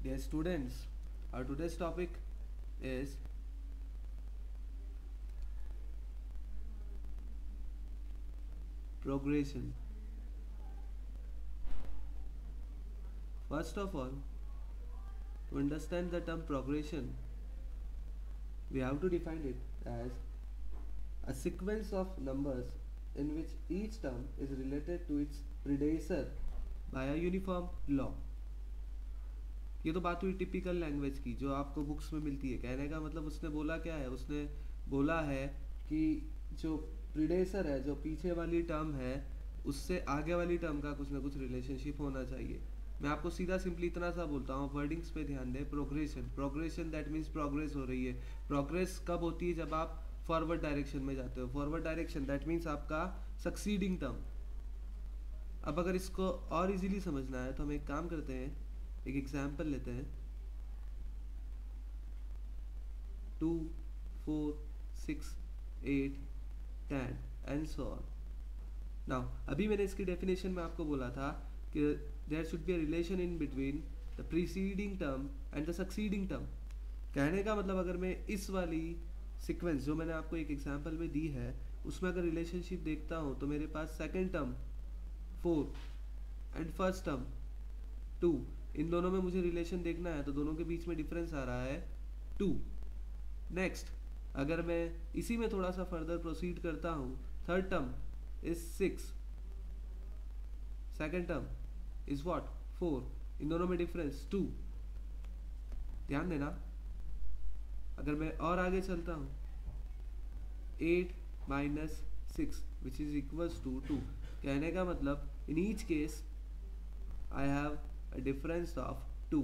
Dear students, our today's topic is progression. First of all, to understand the term progression, we have to define it as a sequence of numbers in which each term is related to its predecessor by a uniform law. ये तो बात हुई typical language की जो आपको books में मिलती है। कहने का मतलब उसने बोला क्या है, उसने बोला है कि जो प्रीडेसर है, जो पीछे वाली टर्म है, उससे आगे वाली टर्म का कुछ ना कुछ रिलेशनशिप होना चाहिए। मैं आपको सीधा सिंपली इतना सा बोलता हूँ, वर्डिंग्स पे ध्यान दें। Progression, progression that means progress हो रही है। प्रोग्रेस कब होती है? जब आप फॉरवर्ड डायरेक्शन में जाते हो। फॉरवर्ड डायरेक्शन दैट मीन्स आपका सक्सीडिंग टर्म। अब अगर इसको और इजीली समझना है तो हम एक काम करते हैं, एक एग्जाम्पल लेते हैं। 2, 4, 6, 8, 10 एंड सो ऑन। नाउ अभी मैंने इसकी डेफिनेशन में आपको बोला था कि there should be a relation in between the preceding term and the succeeding term. कहने का मतलब अगर मैं इस वाली सीक्वेंस जो मैंने आपको एक एग्जांपल में दी है उसमें अगर रिलेशनशिप देखता हूँ तो मेरे पास second term 4 and first term 2, इन दोनों में मुझे रिलेशन देखना है तो दोनों के बीच में डिफरेंस आ रहा है 2। नेक्स्ट, अगर मैं इसी में थोड़ा सा फर्दर प्रोसीड करता हूँ, third term is 6, second term is what 4, इन दोनों में डिफरेंस 2। ध्यान देना, अगर मैं और आगे चलता हूँ, 8 minus 6 which is equals to 2। कहने का मतलब in each case I have a difference of 2।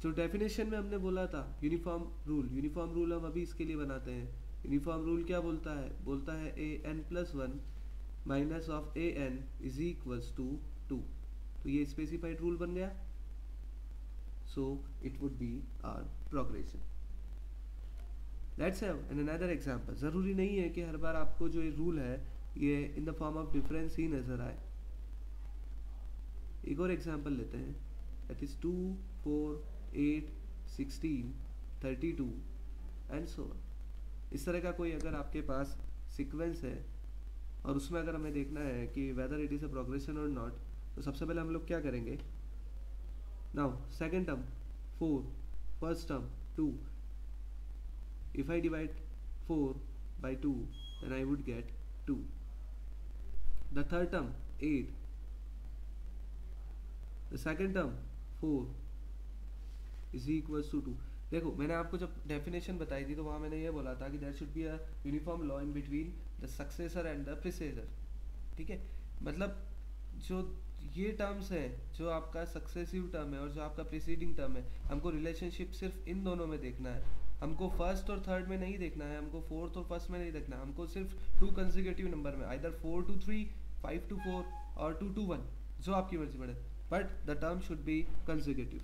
जो डेफिनेशन में हमने बोला था यूनिफॉर्म रूल, यूनिफॉर्म रूल हम अभी इसके लिए बनाते हैं। यूनिफॉर्म रूल क्या बोलता है? बोलता है a n plus 1 minus of a n is equals to 2। तो ये स्पेसिफाइड रूल बन गया, so it would be our progression. Let's have an another example. ज़रूरी नहीं है कि हर बार आपको जो ये रूल है ये in the form of difference ही नज़र आए। एक और एग्जांपल लेते हैं, that is 2, 4, 8, 16, 32 and so on. इस तरह का कोई अगर आपके पास सीक्वेंस है और उसमें अगर हमें देखना है कि whether it is a progression और नॉट, तो सबसे पहले हम लोग क्या करेंगे? Now second term 4, first term 2, if I divide 4 by 2 then I would get 2. The third term 8, the second term 4 is equals to 2. देखो, मैंने आपको जब डेफिनेशन बताई थी तो वहाँ मैंने ये बोला था कि there should be a uniform law in between the successor and the predecessor. ठीक है, मतलब जो ये टर्म्स है, जो आपका सक्सेसिव टर्म है और जो आपका प्रीसीडिंग टर्म है, हमको रिलेशनशिप सिर्फ इन दोनों में देखना है। हमको फर्स्ट और थर्ड में नहीं देखना है, हमको फोर्थ और फर्स्ट में नहीं देखना है, हमको सिर्फ 2 कंसेक्यूटिव नंबर में, आइदर 4 to 3, 5 to 4 और 2 to 1, जो आपकी मर्जी पड़े, but the term should be consecutive.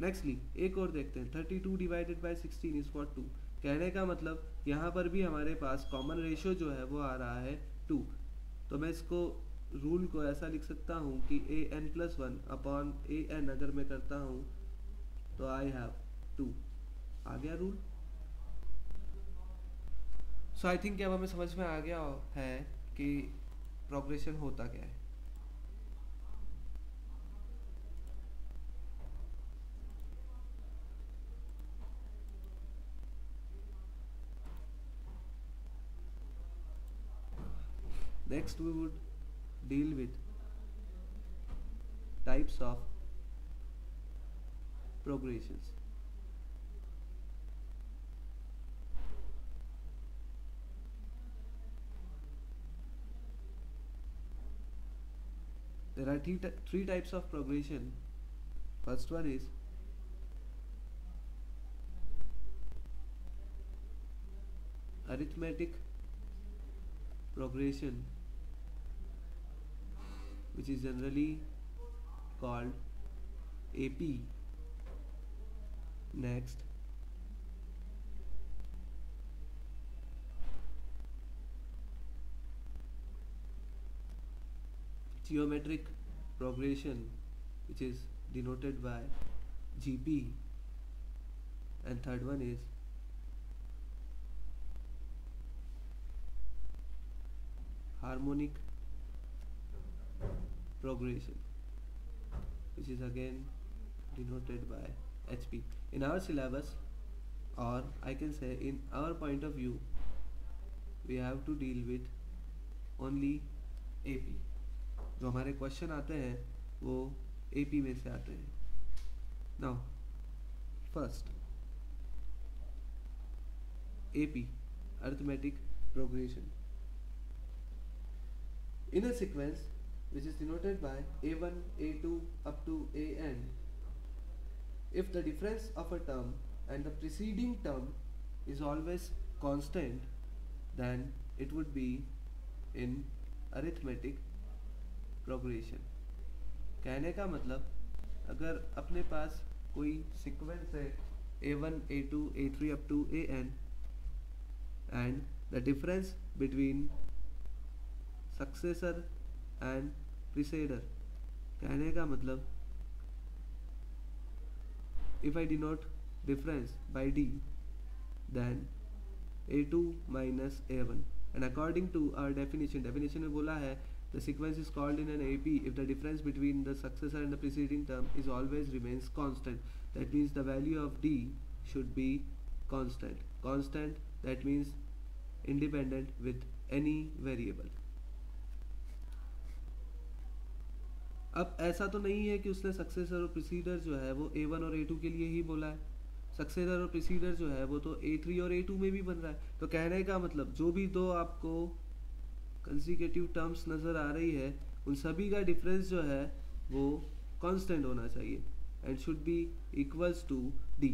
Nextly एक और देखते हैं, 32 डिवाइडेड बाई 16 इज व्हाट 2। कहने का मतलब यहाँ पर भी हमारे पास कॉमन रेशियो जो है वो आ रहा है 2। तो मैं इसको रूल को ऐसा लिख सकता हूँ कि ए n plus 1 upon A N अगर मैं करता हूँ तो आई हैव 2। आ गया रूल। सो आई थिंक अब हमें समझ में आ गया है कि प्रोग्रेशन होता क्या है। Next we would deal with types of progressions. There are three types of progression. First one is arithmetic progression, which is generally called AP. Next, geometric progression, which is denoted by GP, and third one is harmonic progression, which is again denoted by HP. In our syllabus, or I can say in our point of view, we have to deal with only AP. जो हमारे question आते हैं वो AP में से आते हैं. Now, first, AP, arithmetic progression. In a sequence which is denoted by A1, A2 up to AN, if the difference of a term and the preceding term is always constant, then it would be in arithmetic progression. कहने का मतलब, अगर अपने पास कोई sequence है A1, A2, A3 up to AN and the difference between successor and preceder, कहने का मतलब if I denote difference by D, then A2 minus A1, and according to our definition में बोला है the sequence is called in an AP if the difference between the successor and the preceding term is always remains constant. That means the value of D should be constant. Constant, that means independent with any variable. अब ऐसा तो नहीं है कि उसने successor और प्रीसीडर जो है वो A1 और A2 के लिए ही बोला है. सक्सेसर और प्रीसीडर जो है वो तो A3 और A2 में भी बन रहा है. तो कहने का मतलब जो भी दो आपको कंसेक्यूटिव टर्म्स नज़र आ रही है उन सभी का डिफरेंस जो है वो कांस्टेंट होना चाहिए and should be equals to D.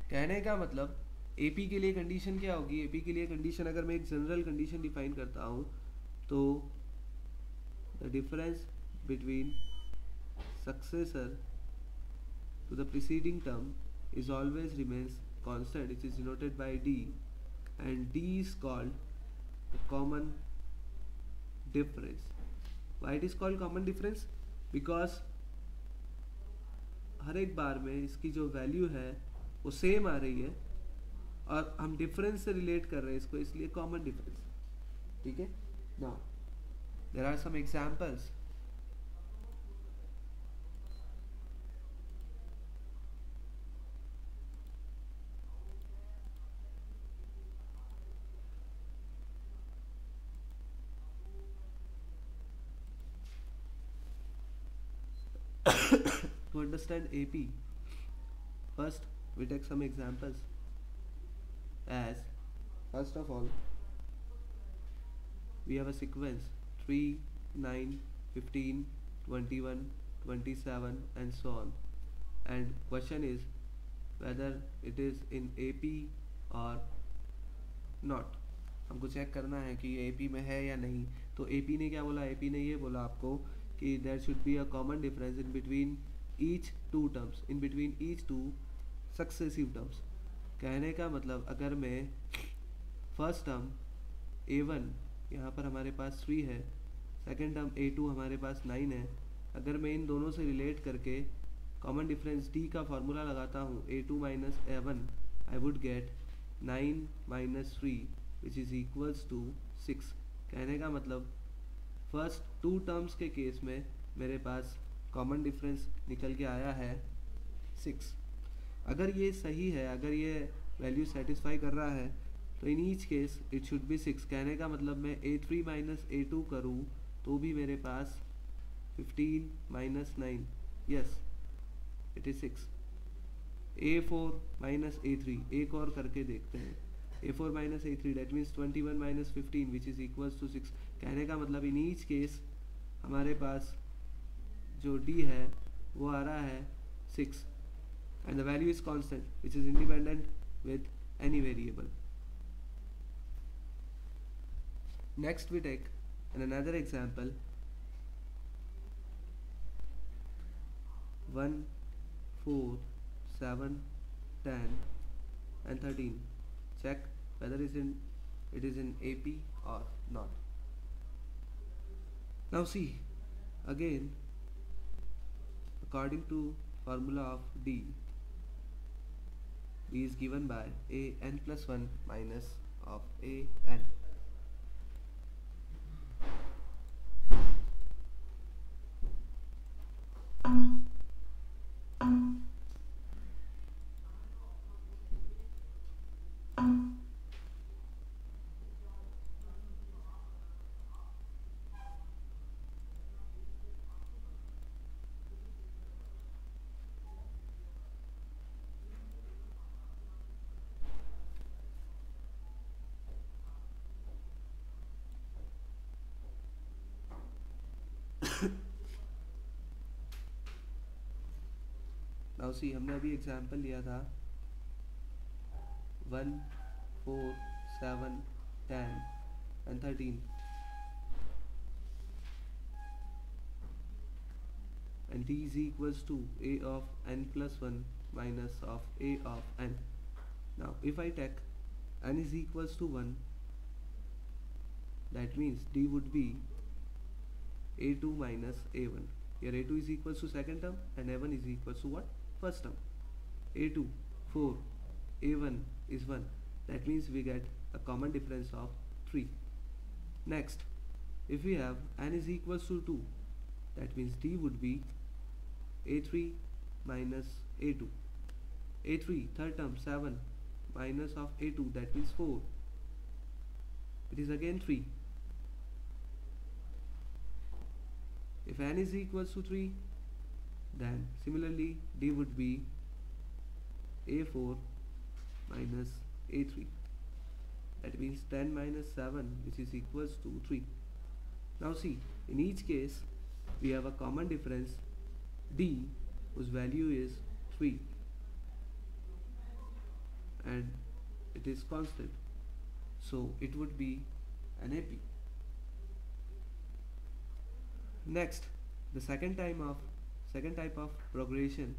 कहने का मतलब AP के लिए कंडीशन क्या होगी? AP के लिए कंडीशन, अगर मैं एक जनरल कंडीशन डिफाइन करता हूँ तो the difference between successor to the preceding term is always remains constant, which is denoted by D, and D is called the common difference. Why it is called common difference? Because हर एक बार में इसकी जो value है वो same आ रही है और हम डिफरेंस से रिलेट कर रहे हैं इसको, इसलिए कॉमन डिफरेंस. ठीक है. Now there are some examples. To understand AP, first we take some examples. As first of all, we have a sequence 3, 9, 15, 21, 27 and so on, and question is whether it is in AP or not. हमको check करना है कि ये AP में है या नहीं. तो AP ने क्या बोला? AP ने ये बोला आपको कि there should be a common difference in between each two terms, in between each two successive terms. कहने का मतलब अगर मैं फर्स्ट टर्म A1 यहाँ पर हमारे पास 3 है, सेकेंड टर्म A2 हमारे पास 9 है, अगर मैं इन दोनों से रिलेट करके कॉमन डिफरेंस D का फार्मूला लगाता हूँ A2 minus A1, I would get 9 minus 3 which is equals to 6. कहने का मतलब फर्स्ट टू टर्म्स के केस में मेरे पास कॉमन डिफरेंस निकल के आया है 6. अगर ये सही है, अगर ये वैल्यू सेटिस्फाई कर रहा है तो इन each case it should be 6. कहने का मतलब मैं A3 माइनस A2 करूँ तो भी मेरे पास 15 minus 9, yes it is 6. A4 minus A3 एक और करके देखते हैं. A4 minus A3 that means 21 minus 15 which is equals to 6. कहने का मतलब इन ईच केस हमारे पास जो D है वो आ रहा है 6 and the value is constant which is independent with any variable. Next we take another example 1, 4, 7, 10 and 13. Check whether it is in AP or not. Now see, again, according to formula of D, D is given by a n plus 1 minus of a n. Now see, हमने अभी example लिया था 1, 4, 7, 10 and 13, and D is equals to a of n plus 1 minus of a of n. Now if I take n is equals to 1, that means D would be a2 minus a1. Here a2 is equals to second term and a1 is equals to what? First term. a2 4, a1 is 1. That means we get a common difference of 3. Next, if we have n is equals to 2, that means D would be a3 minus a2. a3 third term 7 minus of a2, that means 4. It is again 3. If n is equals to 3, then similarly D would be a4 minus a3. That means 10 minus 7, which is equals to 3. Now see, in each case we have a common difference D, whose value is 3, and it is constant, so it would be an AP. Next, the second type of progression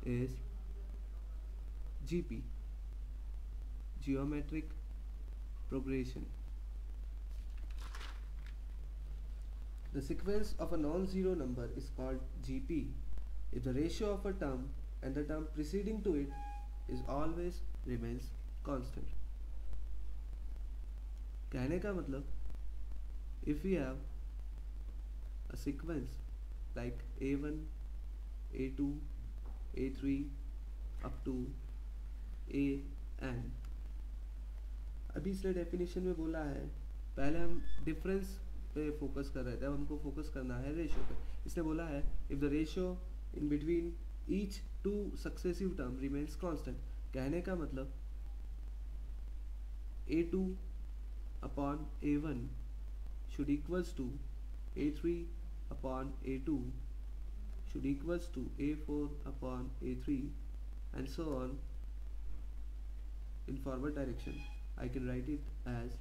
is GP, geometric progression. The sequence of a non-zero number is called GP if the ratio of a term and the term preceding to it is always remains constant. कहने का मतलब, if we have a sequence like a1, a2, a3 up to an, अभी इसने definition में बोला है, पहले हम डिफरेंस पे फोकस कर रहे थे, अब हमको फोकस करना है रेशियो पे. इसने बोला है if the ratio in between each two successive term remains constant. कहने का मतलब a2 upon a1 should equals to a3 upon a2 should equals to a4 upon a3, and so on in forward direction. I can write it as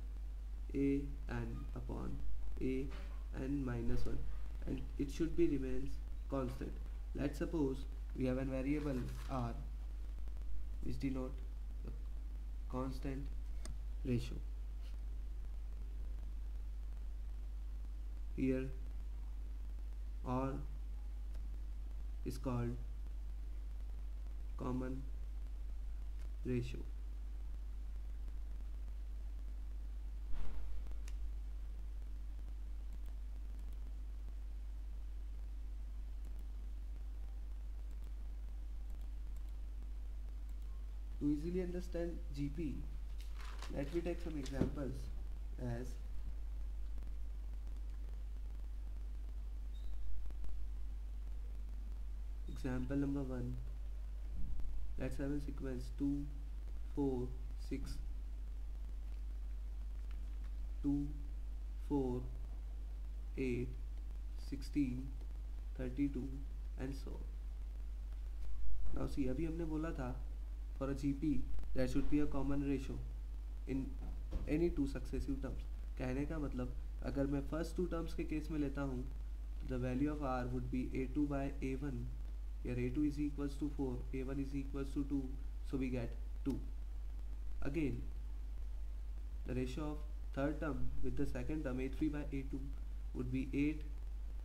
a n upon a n minus 1, and it should be remains constant. Let's suppose we have a variable r which denote the constant ratio. Here r is called common ratio. To easily understand GP, let me take some examples as example number 1. Let's have a sequence 2, 4, 6, 2, 4, 8, 16, 32 and so on. Now see, अभी हमने बोला था for a GP there should be a common ratio in any two successive terms. कहने का मतलब अगर मैं first two terms के केस में लेता हूँ, the value of R would be a2 by a1. Here a2 is equals to 4, a1 is equals to 2, so we get 2. Again, the ratio of third term with the second term a3 by a2 would be 8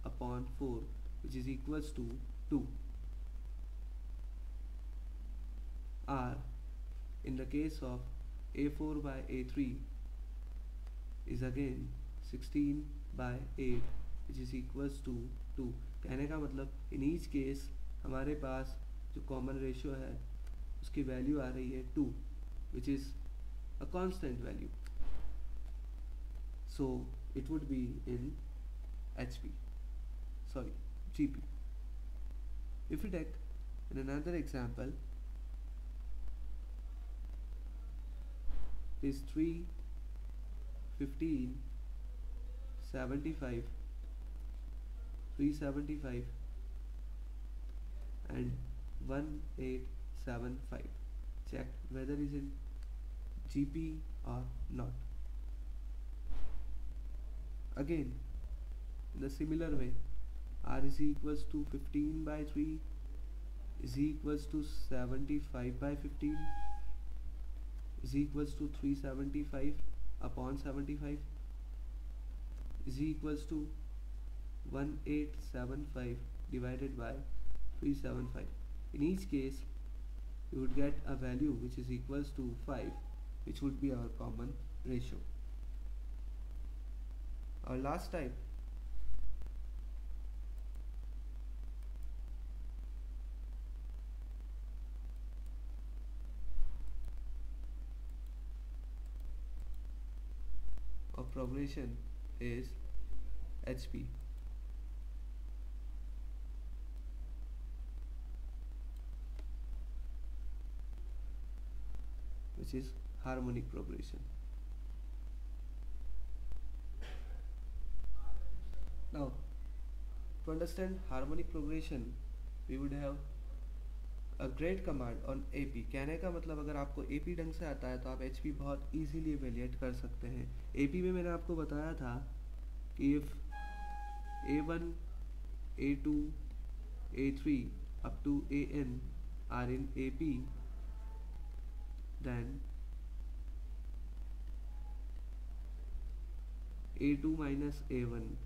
upon 4, which is equals to 2. R in the case of A4 by A3 is again 16 by 8, which is equals to 2. कहने का मतलब in each case हमारे पास जो common ratio है उसकी value आ रही है 2, which is a constant value. So it would be in GP. If we take in another example, is 3, 15, 75, 375 and 1875. Check whether is in GP or not. Again, in the similar way, R is equals to 15 by 3 is equals to 75 by 15 is equals to 375 upon 75 is equals to 1875 divided by 375. In each case, you would get a value which is equals to 5, which would be our common ratio. Our last type of progression is HP. Which is harmonic progression. Now, to understand harmonic progression, we would have a great command on AP. कहने का मतलब अगर आपको AP ढंग से आता है तो आप HP बहुत easily evaluate कर सकते हैं. AP में मैंने आपको बताया था कि if A1, A2, A3 up to AN are in AP, then A2 minus A1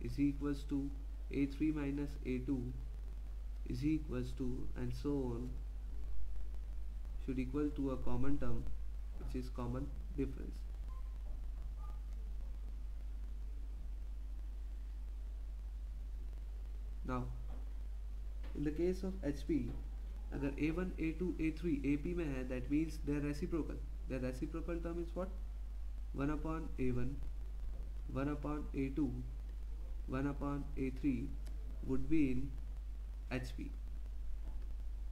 is equals to A3 minus A2 is equals to, and so on, should equal to a common term which is common difference. Now in the case of HP, अगर A1, A2, A3 AP में है, that means they are reciprocal. The reciprocal term is what? 1 upon A1, 1 upon A2, 1 upon A3 would be in HP.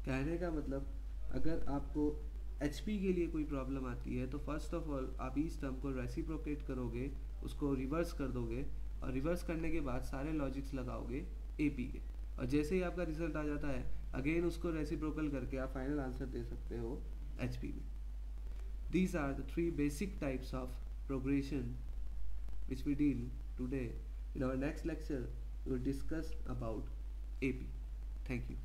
कहने का मतलब अगर आपको HP के लिए कोई प्रॉब्लम आती है तो फर्स्ट ऑफ ऑल आप इस टर्म को रेसिप्रोकेट करोगे, उसको रिवर्स कर दोगे और रिवर्स करने के बाद सारे लॉजिक्स लगाओगे AP के, और जैसे ही आपका रिजल्ट आ जाता है अगेन उसको रेसिप्रोकल करके आप फाइनल आंसर दे सकते हो HP में. These are the 3 basic types of progression which we deal today. In our next lecture we will discuss about AP. Thank you.